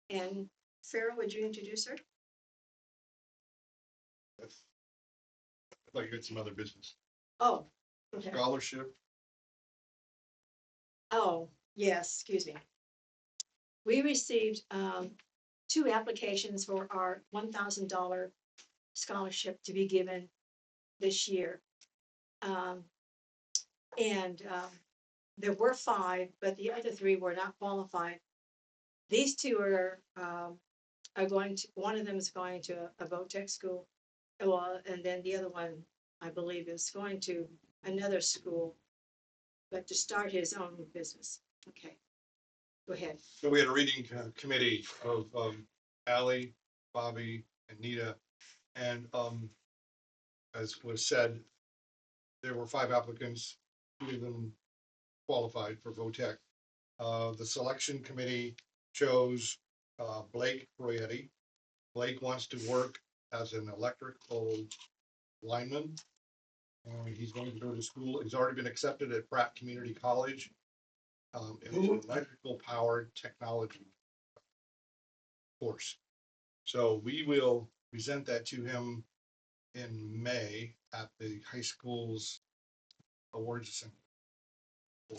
And Farrell, would you introduce her? I thought you had some other business. Oh, okay. Scholarship. Oh, yes, excuse me. We received 2 applications for our $1,000 scholarship to be given this year. And there were 5, but the other 3 were not qualified. These 2 are going to, one of them is going to a VOTEC school. Well, and then the other one, I believe, is going to another school, but to start his own business. Okay, go ahead. So we had a reading committee of Allie, Bobby, and Nita. And as was said, there were 5 applicants, 2 of them qualified for VOTEC. The selection committee chose Blake Royetti. Blake wants to work as an electrical lineman. He's going to go to school. He's already been accepted at Pratt Community College. It's an electrical powered technology course. So we will present that to him in May at the high school's awards assembly for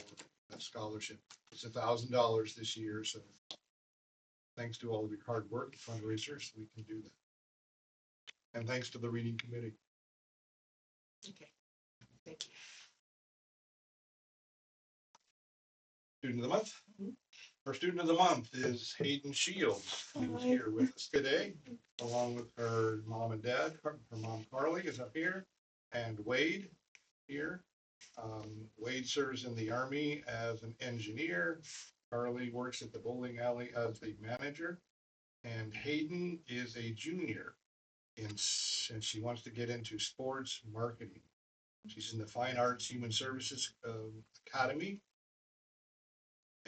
that scholarship. It's $1,000 this year, so thanks to all of your hard work, fundraisers, we can do that. And thanks to the reading committee. Okay, thank you. Student of the month. Our student of the month is Hayden Shields, who's here with us today, along with her mom and dad. Her mom Carly is up here, and Wade here. Wade serves in the Army as an engineer. Carly works at the bowling alley as the manager, and Hayden is a junior, and she wants to get into sports marketing. She's in the Fine Arts Human Services Academy.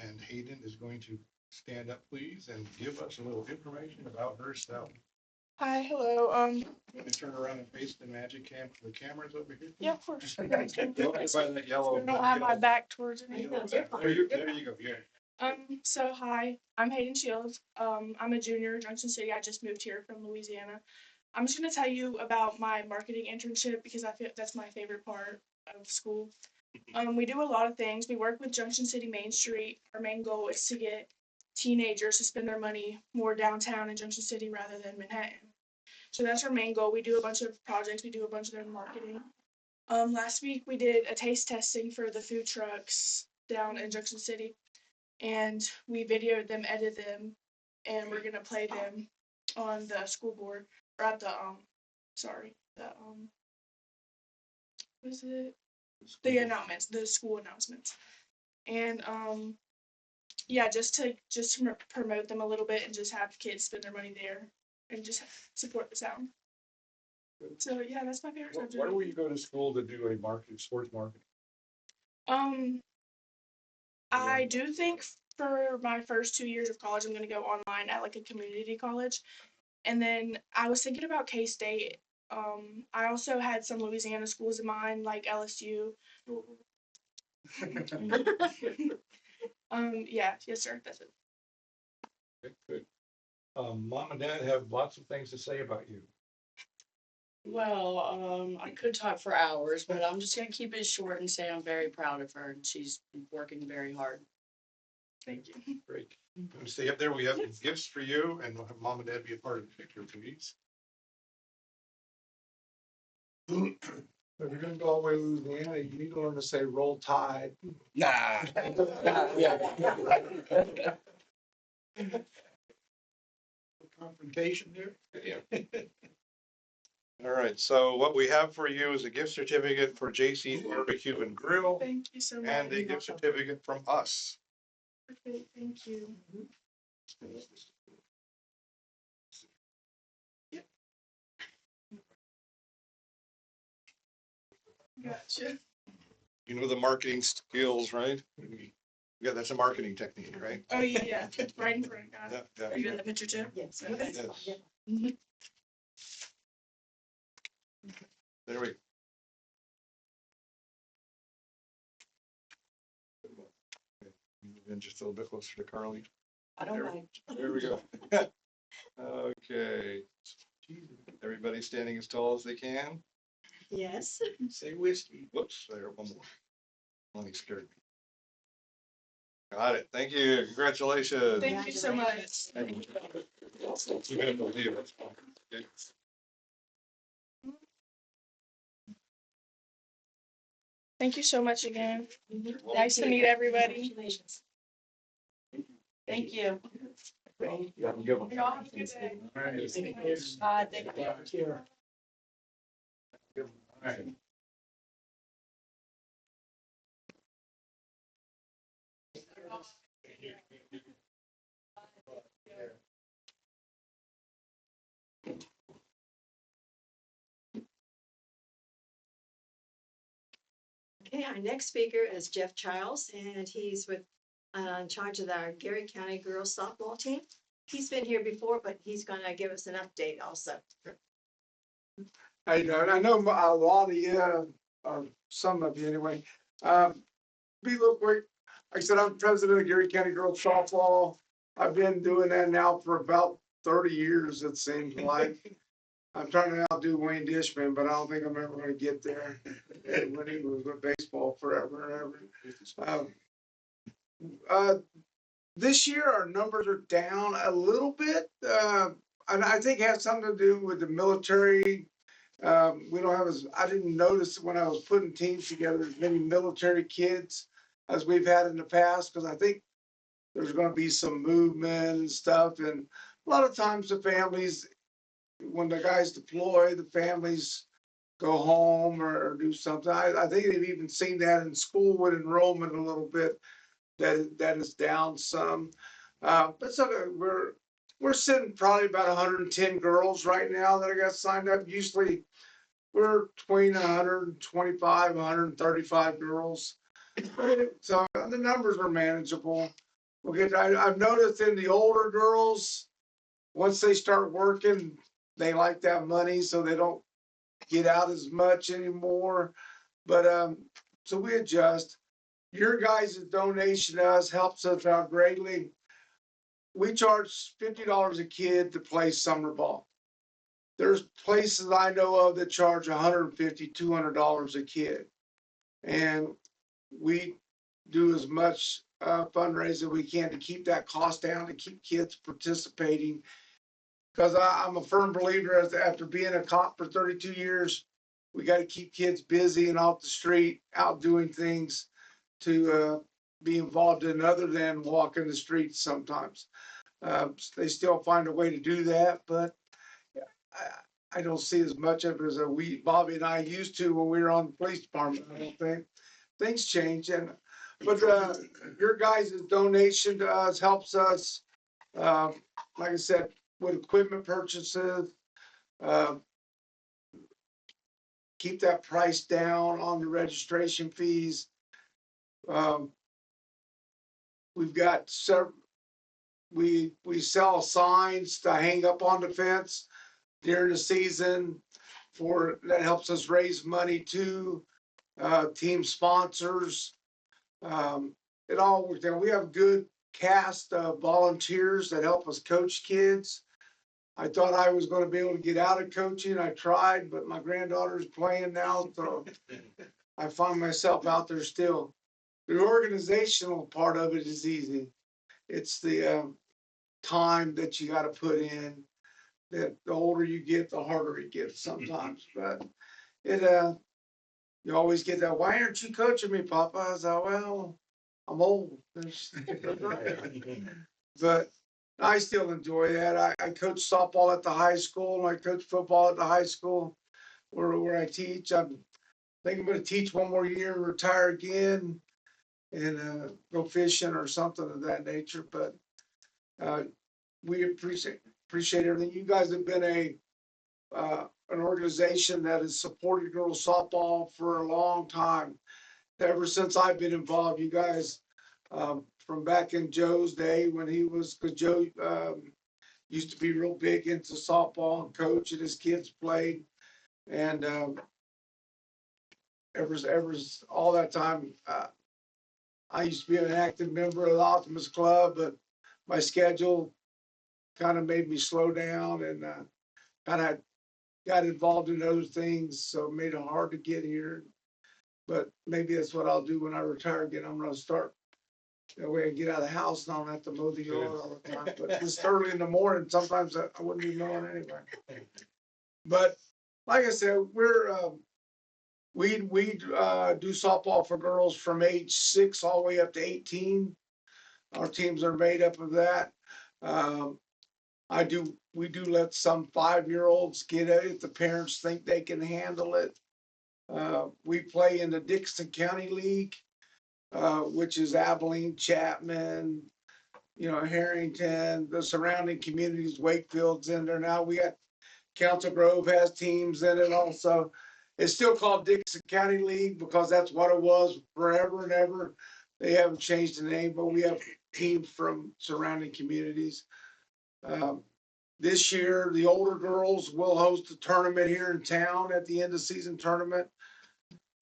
And Hayden is going to stand up, please, and give us a little information about herself. Hi, hello. I'm gonna turn around and face the magic cam. The camera's over here. Yeah, of course. Don't by that yellow. I don't have my back towards There anything. you go. Yeah. So hi, I'm Hayden Shields. I'm a junior in Junction City. I just moved here from Louisiana. I'm just gonna tell you about my marketing internship because I feel that's my favorite part of school. We do a lot of things. We work with Junction City Main Street. Our main goal is to get teenagers to spend their money more downtown in Junction City rather than Manhattan. So that's our main goal. We do a bunch of projects. We do a bunch of their marketing. Last week we did a taste testing for the food trucks down in Junction City, and we videoed them, edited them, and we're gonna play them on the school board or at the what is it? The announcements, the school announcements, and yeah, just to promote them a little bit and just have kids spend their money there and just support the sound. So yeah, that's my favorite subject. Where will you go to school to do a marketing, sports marketing? I do think for my first 2 years of college, I'm gonna go online at like a community college, and then I was thinking about K-State. I also had some Louisiana schools in mind, like LSU. Yeah, yes, sir. That's it. Good. Mom and Dad have lots of things to say about you. Well, I could talk for hours, but I'm just gonna keep it short and say I'm very proud of her and she's working very hard. Thank you. Great. Stay up there. We have gifts for you, and we'll have Mom and Dad be a part of the picture, please. If you're gonna go all the way to Louisiana, you need to learn to say roll tide. Nah. Confrontation there. Yeah. All right, so what we have for you is a gift certificate for JC Barbecue and Grill Thank you so much. and a gift certificate from us. Perfect. Thank you. Yep. Gotcha. You know the marketing skills, right? Yeah, that's a marketing technique, right? Oh yeah, right in front. Got it. Yeah. Are you in the picture too? Yes. Okay. Yes. Mhm. There we go. Move in just a little bit closer to Carly. I don't mind. There we go. Okay. Everybody standing as tall as they can. Yes. Say whiskey. Whoops, there, one more. Only scared me. Got it. Thank you. Congratulations. Thank you so much. You gotta believe it. Okay. Thank you so much again. Mhm. Nice to meet everybody. Congratulations. Thank you. You have a good one. Y'all have a good day. All right. Thank you. All right. Okay, our next speaker is Jeff Childs, and he's in charge of our Geary County Girls Softball team. He's been here before, but he's gonna give us an update also. How you doing? I know a lot of you, some of you anyway. Be real quick. Like I said, I'm president of Geary County Girls Softball. I've been doing that now for about 30 years, it seems like. I'm trying to outdo Wayne Dishman, but I don't think I'm ever gonna get there. When he was with baseball forever and ever. This year, our numbers are down a little bit. And I think it has something to do with the military. We don't have I didn't notice when I was putting teams together as many military kids as we've had in the past, because I think there's going to be some movement and stuff. And a lot of times the families, when the guys deploy, the families go home or do something. I think they've even seen that in school with enrollment a little bit, that is down some. But so we're sitting probably about 110 girls right now that I got signed up. Usually we're between 125, 135 girls. So the numbers are manageable. I've noticed in the older girls, once they start working, they like that money, so they don't get out as much anymore. But so we adjust. Your guys' donation to us helps us out greatly. We charge $50 a kid to play summer ball. There's places I know of that charge $150, $200 a kid. And we do as much fundraising we can to keep that cost down, to keep kids participating. Because I'm a firm believer, after being a cop for 32 years, we got to keep kids busy and off the street, out doing things to be involved in other than walking the streets sometimes. They still find a way to do that, but I don't see as much of it as Bobby and I used to when we were on the police department. I don't think things change, but your guys' donation to us helps us. Like I said, with equipment purchases, keep that price down on the registration fees. We've got several. We sell signs to hang up on the fence during the season that helps us raise money to team sponsors. It all works out. We have a good cast of volunteers that help us coach kids. I thought I was going to be able to get out of coaching. I tried, but my granddaughter's playing now, so I find myself out there still. The organizational part of it is easy. It's the time that you got to put in. That the older you get, the harder it gets sometimes. But you always get that. Why aren't you coaching me, Papa? I was like, well, I'm old. But I still enjoy that. I coach softball at the high school, and I coach football at the high school where I teach. I think I'm going to teach one more year and retire again and go fishing or something of that nature. But we appreciate everything. You guys have been an organization that has supported girls softball for a long time. Ever since I've been involved, you guys, from back in Joe's day when because Joe used to be real big into softball and coach, and his kids played. And ever all that time, I used to be an active member of the Optimist Club, but my schedule kind of made me slow down and kind of got involved in other things, so it made it hard to get here. But maybe that's what I'll do when I retire again. I'm gonna start. That way I get out of the house and I don't have to mow the yard all the time. But just early in the morning, sometimes I wouldn't be mowing anyway. But like I said, we do softball for girls from age 6 all the way up to 18. Our teams are made up of that. Um, we do let some 5-year-olds get it if the parents think they can handle it. We play in the Dixon County League, which is Abilene, Chapman, Harrington, the surrounding communities, Wakefield's in there now. We got Council Grove has teams in it also. It's still called Dixon County League because that's what it was forever and ever. They haven't changed the name, but we have teams from surrounding communities. This year, the older girls will host a tournament here in town at the end of season tournament.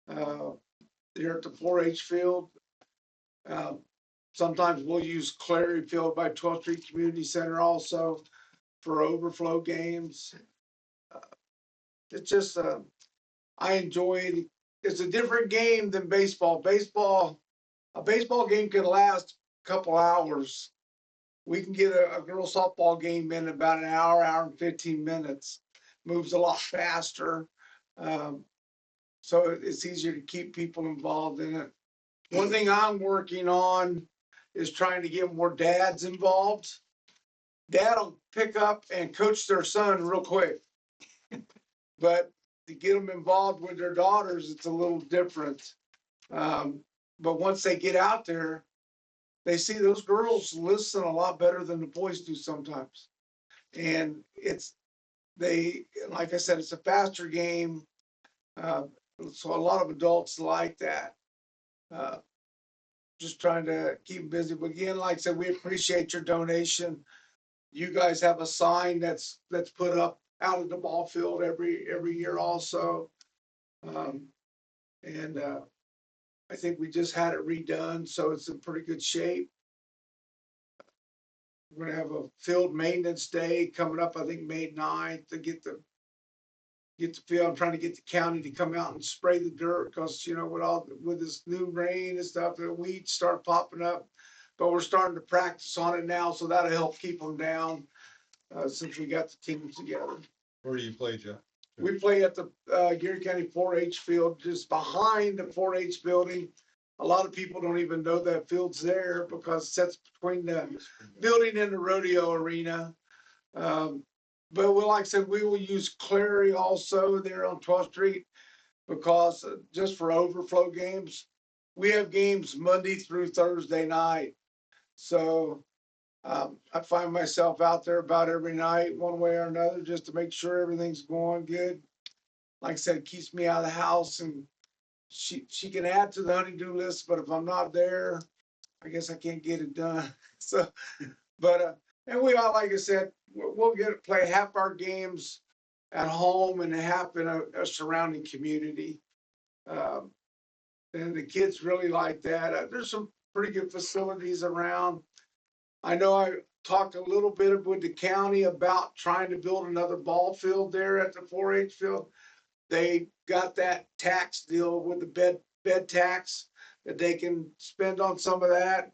Here at the 4-H field. Sometimes we'll use Clary Field by 12th Street Community Center also for overflow games. It's just, I enjoy it. It's a different game than baseball. A baseball game can last a couple hours. We can get a girls softball game in about an hour and 15 minutes. Moves a lot faster. So it's easier to keep people involved in it. One thing I'm working on is trying to get more dads involved. Dad will pick up and coach their son real quick. But to get them involved with their daughters, it's a little different. But once they get out there, they see those girls listen a lot better than the boys do sometimes. And like I said, it's a faster game. So a lot of adults like that. Just trying to keep busy. But again, like I said, we appreciate your donation. You guys have a sign that's put up out of the ball field every year also. I think we just had it redone, so it's in pretty good shape. We're gonna have a field maintenance day coming up, I think May 9th, to get the field. I'm trying to get the county to come out and spray the dirt because, with this new rain and stuff, the weeds start popping up. But we're starting to practice on it now, so that'll help keep them down since we got the teams together. Where do you play, Jeff? We play at the Geary County 4-H field, just behind the 4-H building. A lot of people don't even know that field's there because it sits between the building and the rodeo arena. But like I said, we will use Clary also there on 12th Street because just for overflow games, we have games Monday through Thursday night. So I find myself out there about every night, one way or another, just to make sure everything's going good. Like I said, it keeps me out of the house, and she can add to the honey-do list, but if I'm not there, I guess I can't get it done. So, but and we all, like I said, we'll play half our games at home and half in a surrounding community. And the kids really like that. There's some pretty good facilities around. I know I talked a little bit with the county about trying to build another ball field there at the 4-H field. They got that tax deal with the bed tax that they can spend on some of that.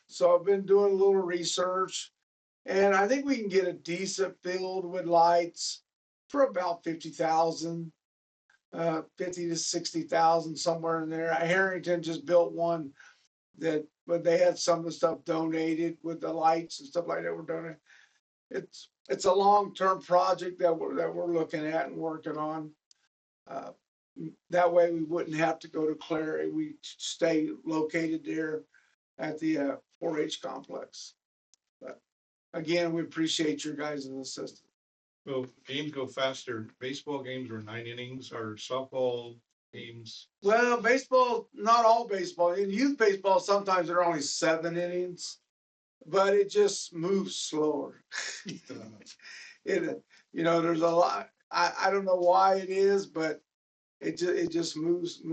So I've been doing a little research, and I think we can get a decent field with lights for about 50,000, 50 to 60,000, somewhere in there. Harrington just built one but they had some of the stuff donated with the lights and stuff like that were donated. It's a long-term project that we're looking at and working on. That way we wouldn't have to go to Clary. We stay located there at the 4-H complex. But again, we appreciate your guys' assistance. Well, games go faster. Baseball games are 9 innings, or softball games. Well, baseball, not all baseball. In youth baseball, sometimes they're only 7 innings, but it just moves slower. There's a lot. I don't know why it is, but it just moves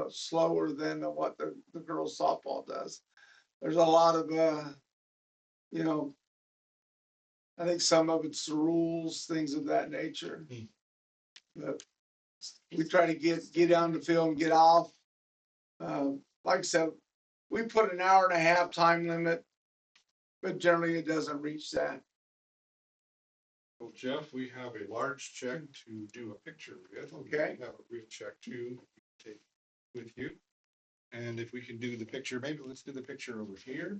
slower than what the girls softball does. There's a lot of I think some of it's the rules, things of that nature. Hmm. But we try to get down the field and get off. Like I said, we put an hour and a half time limit, but generally it doesn't reach that. Well, Jeff, we have a large check to do a picture with. Okay. We have a real check too, to take with you. And if we can do the picture, maybe let's do the picture over here.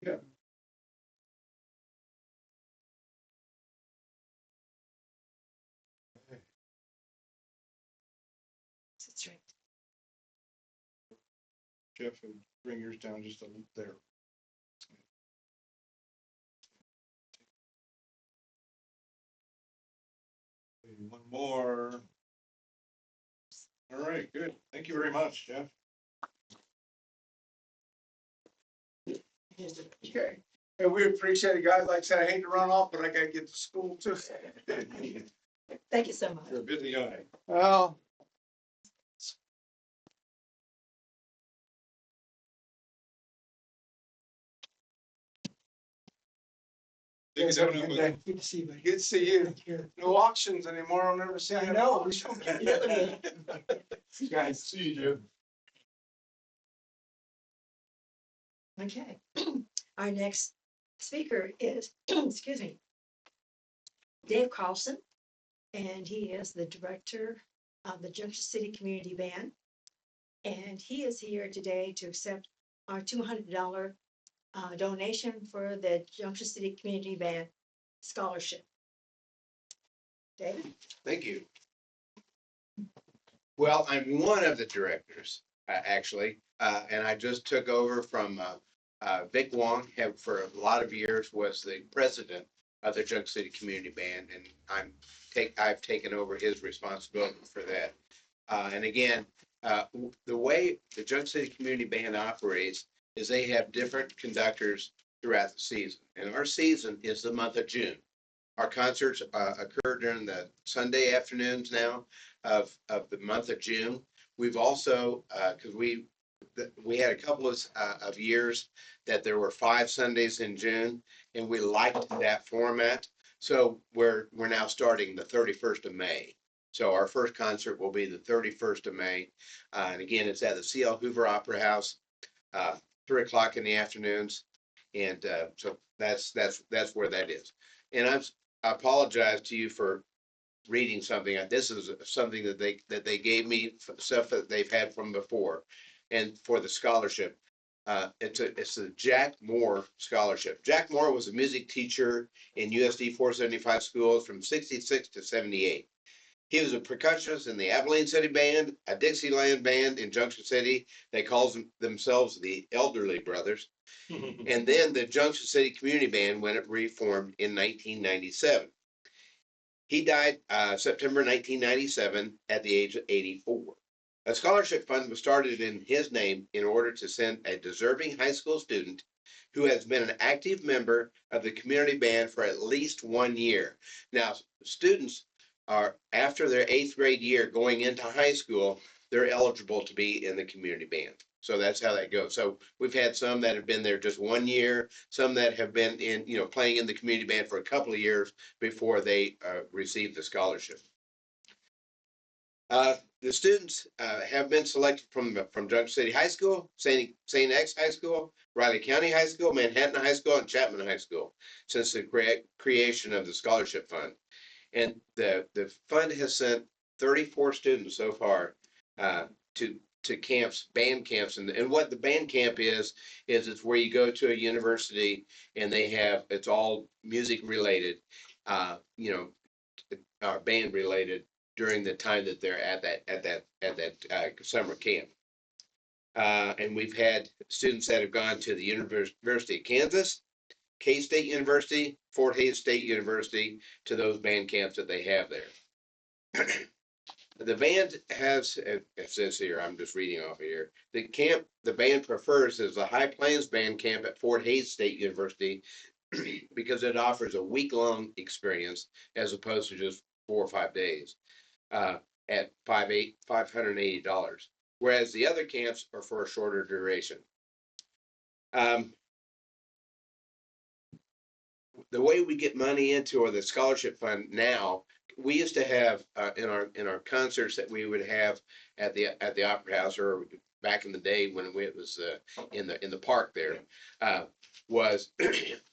Yeah. That's right. Jeff, and bring yours down just a little there. And one more. All right, good. Thank you very much, Jeff. Okay. And we appreciate it, guys. Like I said, I hate to run off, but I gotta get to school too. Thank you so much. You're a busy guy. Well, Dig it down with it. Good to see you, buddy. good to see you. Thank you. No auctions anymore. I'll never see. I another know, we auction. should get the other day. See you guys. See you, Jeff. Okay. Our next speaker is, excuse me, Dave Carlson, and he is the director of the Junction City Community Band. And he is here today to accept our $200 donation for the Junction City Community Band scholarship. David? Thank you. Well, I'm one of the directors, actually, and I just took over from Vic Wong, have for a lot of years was the president of the Junction City Community Band, and I've taken over his responsibility for that. And again, the way the Junction City Community Band operates is they have different conductors throughout the season, and our season is the month of June. Our concerts occur during the Sunday afternoons now of the month of June. We've also, because we had a couple of years that there were 5 Sundays in June, and we liked that format. So we're now starting the 31st of May. So our first concert will be the 31st of May. And again, it's at the C.L. Hoover Opera House, 3 o'clock in the afternoons. And so that's where that is. And I apologize to you for reading something. This is something that they gave me, stuff that they've had from before. And for the scholarship, it's a Jack Moore scholarship. Jack Moore was a music teacher in USD 475 schools from 66 to 78. He was a percussionist in the Abilene City Band, a Dixieland band in Junction City. They call themselves the Elderly Brothers. And then the Junction City Community Band when it reformed in 1997. He died September 1997 at the age of 84. A scholarship fund was started in his name in order to send a deserving high school student who has been an active member of the community band for at least 1 year. Now, students are, after their 8th grade year going into high school, they're eligible to be in the community band. So that's how that goes. So we've had some that have been there just 1 year, some that have been in, playing in the community band for a couple of years before they receive the scholarship. The students have been selected from Junction City High School, St. X High School, Riley County High School, Manhattan High School, and Chapman High School since the creation of the scholarship fund. And the fund has sent 34 students so far to camps, band camps. And what the band camp is it's where you go to a university and it's all music related, band related during the time that they're at that summer camp. And we've had students that have gone to the University of Kansas, K-State University, Fort Hays State University, to those band camps that they have there. The band has, it says here, I'm just reading off here, the band prefers is the High Plains Band Camp at Fort Hays State University because it offers a week-long experience as opposed to just 4 or 5 days. at $580, whereas the other camps are for a shorter duration. The way we get money into, or the scholarship fund now, we used to have in our concerts that we would have at the Opera House, or back in the day when it was in the park there, was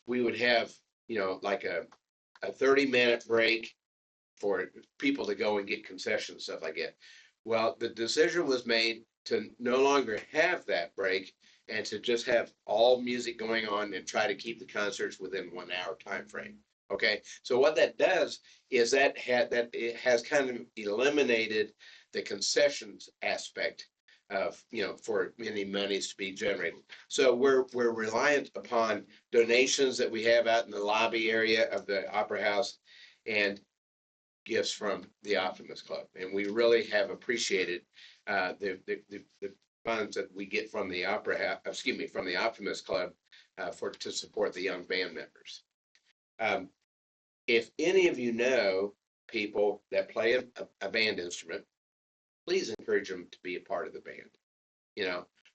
we would have, like a 30-minute break for people to go and get concessions and stuff like that. Well, the decision was made to no longer have that break and to just have all music going on and try to keep the concerts within 1 hour time frame. Okay, so what that does is that it has kind of eliminated the concessions aspect of, for any monies to be generated. So we're reliant upon donations that we have out in the lobby area of the Opera House and gifts from the Optimist Club, and we really have appreciated the funds that we get from the from the Optimist Club to support the young band members. If any of you know people that play a band instrument, please encourage them to be a part of the band.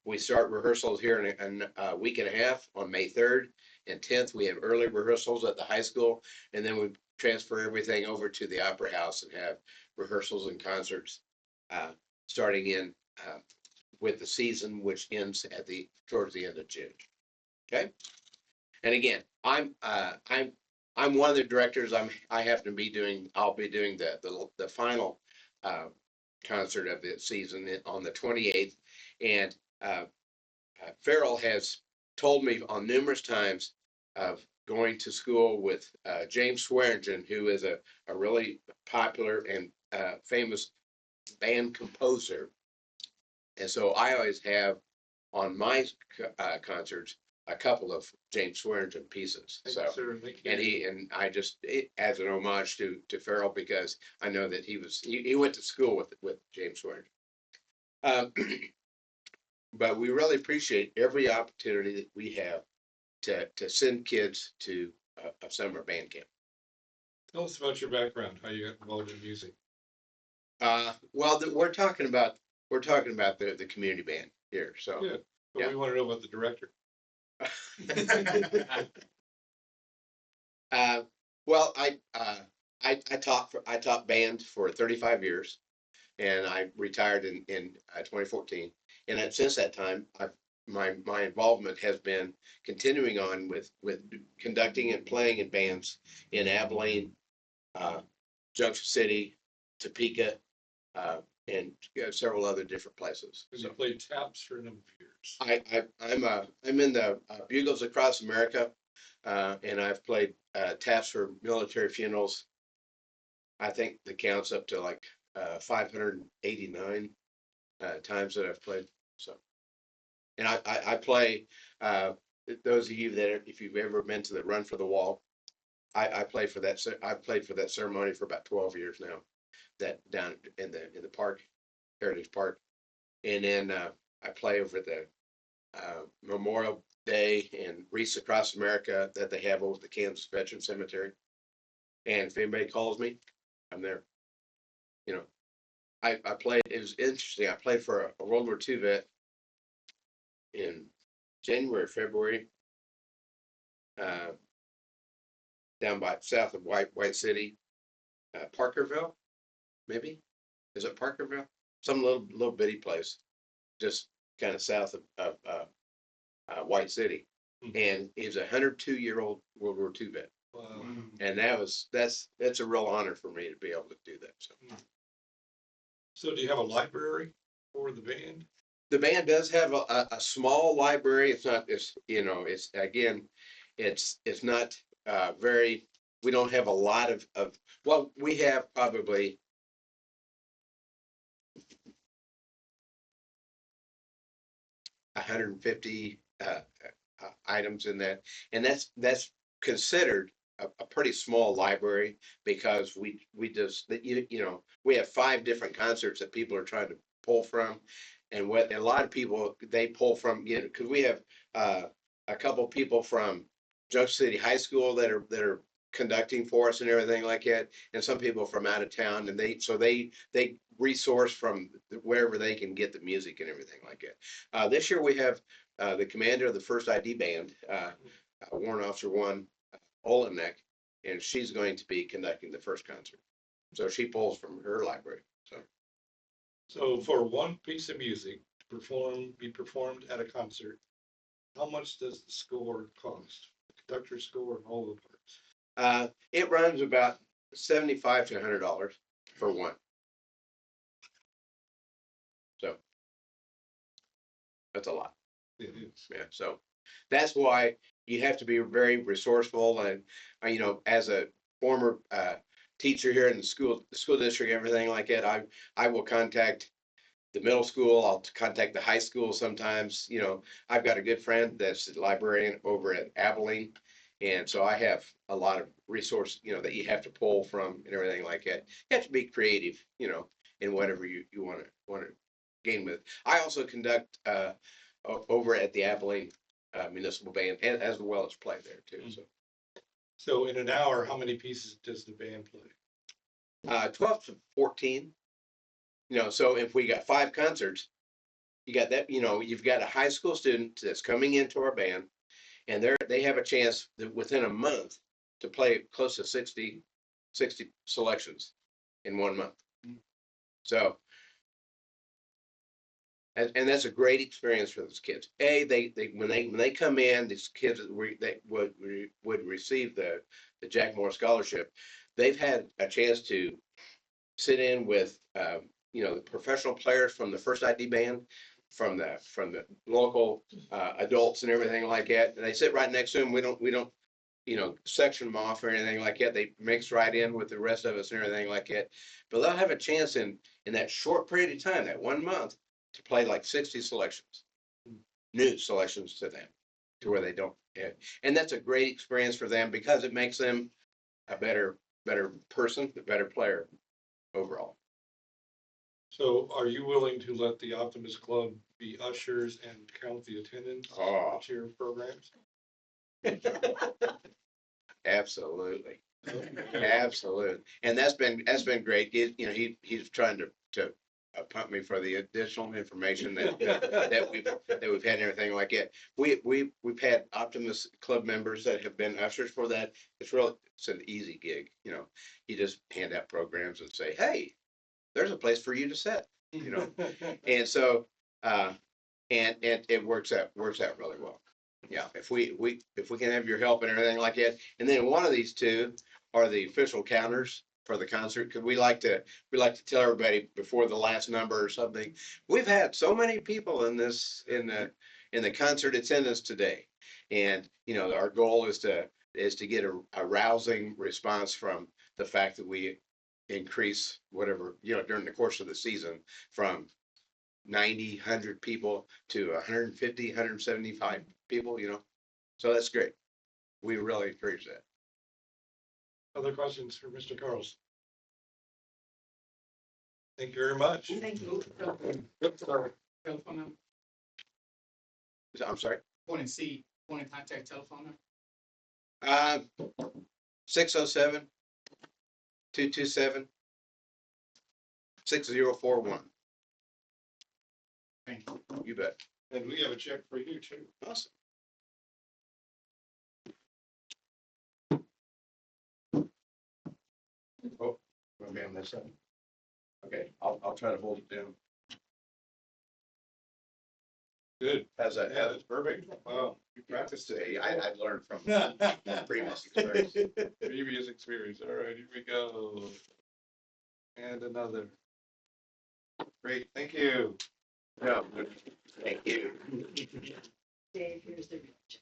We start rehearsals here in a week and a half on May 3rd and 10th. We have early rehearsals at the high school, and then we transfer everything over to the Opera House and have rehearsals and concerts starting in with the season, which ends towards the end of June. Okay, and again, I'm one of the directors. I happen to be doing. I'll be doing the final concert of the season on the 28th, and Farrell has told me on numerous times of going to school with James Swearingen, who is a really popular and famous band composer. And so I always have on my concerts a couple of James Swearingen pieces. So, and I just as an homage to Farrell, because I know that he went to school with James Swearingen. But we really appreciate every opportunity that we have to send kids to a summer band camp. Tell us about your background, how you got involved in music. Well, we're talking about the community band here. So Good. But yeah. We want to know about the director. Well, I taught band for 35 years, and I retired in 2014. And since that time, my involvement has been continuing on with conducting and playing in bands in Abilene, Junction City, Topeka, and several other different places. So you played taps for a number of years. I'm in the Bugles Across America, and I've played taps for military funerals. I think the count's up to like 589 times that I've played. So, and I play. Those of you that if you've ever been to the Run for the Wall, I play for that. I've played for that ceremony for about 12 years now. That down in the park, Heritage Park, and then I play over the Memorial Day and Wreaths Across America that they have over the Kansas Veteran Cemetery. And if anybody calls me, I'm there. I played. It was interesting. I played for a World War II vet in January, February, down by south of White City, Parkerville, maybe. Is it Parkerville? Some little bitty place, just kind of south of White City. And he's a 102-year-old World War II vet. Wow. And that's a real honor for me to be able to do that. So do you have a library for the band? The band does have a small library. It's not, it's not very, we don't have a lot of, well, we have probably 150 items in that. And that's considered a pretty small library, because we just, we have 5 different concerts that people are trying to pull from. And a lot of people, they pull from, because we have a couple people from Junction City High School that are conducting for us and everything like that. And some people from out of town, and they resource from wherever they can get the music and everything like that. This year we have the commander of the first ID band, Warrant Officer 1 Olenek, and she's going to be conducting the first concert. So she pulls from her library. So for one piece of music to be performed at a concert, how much does the score cost? The conductor's score and all the parts. It runs about $75 to $100 for one. So that's a lot. It is. Yeah. So that's why you have to be very resourceful. And as a former teacher here in the school district, everything like that, I will contact the middle school. I'll contact the high school sometimes. I've got a good friend that's the librarian over at Abilene. And so I have a lot of resources, that you have to pull from and everything like that. You have to be creative, in whatever you want to gain with. I also conduct over at the Abilene Municipal Band, as well as play there too. So in an hour, how many pieces does the band play? 12 to 14. So if we got 5 concerts, you got that. You've got a high school student that's coming into our band, and they have a chance within a month to play close to 60 selections in 1 month. So, and that's a great experience for those kids. When they come in, these kids they would receive the Jack Moore scholarship. They've had a chance to sit in with the professional players from the first ID band, from the local adults and everything like that. And they sit right next to them. We don't section them off or anything like that. They mix right in with the rest of us and everything like that. But they'll have a chance in that short period of time, that 1 month, to play like 60 selections, new selections to them, to where they don't. And that's a great experience for them because it makes them a better person, a better player overall. So are you willing to let the Optimist Club be ushers and count the attendance at your programs? Absolutely. Absolutely. And that's been great. He's trying to pump me for the additional information that we've had and everything like that. We've had Optimist Club members that have been ushers for that. It's an easy gig. You just hand out programs and say, hey, there's a place for you to sit, and so and it works out really well. Yeah, if we can have your help and everything like that, and then one of these two are the official counters for the concert, because we like to tell everybody before the last number or something. We've had so many people in the concert attendance today, and our goal is to get a rousing response from the fact that we increase whatever during the course of the season from 90, 100 people to 150, 175 people, so that's great. We really encourage that. Other questions for Mr. Carlson? Thank you very much. Thank you. Telephone number, I'm sorry. point of contact telephone number. 607 227 6041. Thank you. You bet. And we have a check for you too. Awesome. Oh, let me on this side. Okay, I'll try to hold it down. Good. How's that? Yeah, that's perfect. Wow. You practiced today. I learned from previous experience. Previous experience. All right, here we go. And another. Great, thank you. Yeah. Thank you. Dave, here's the real check.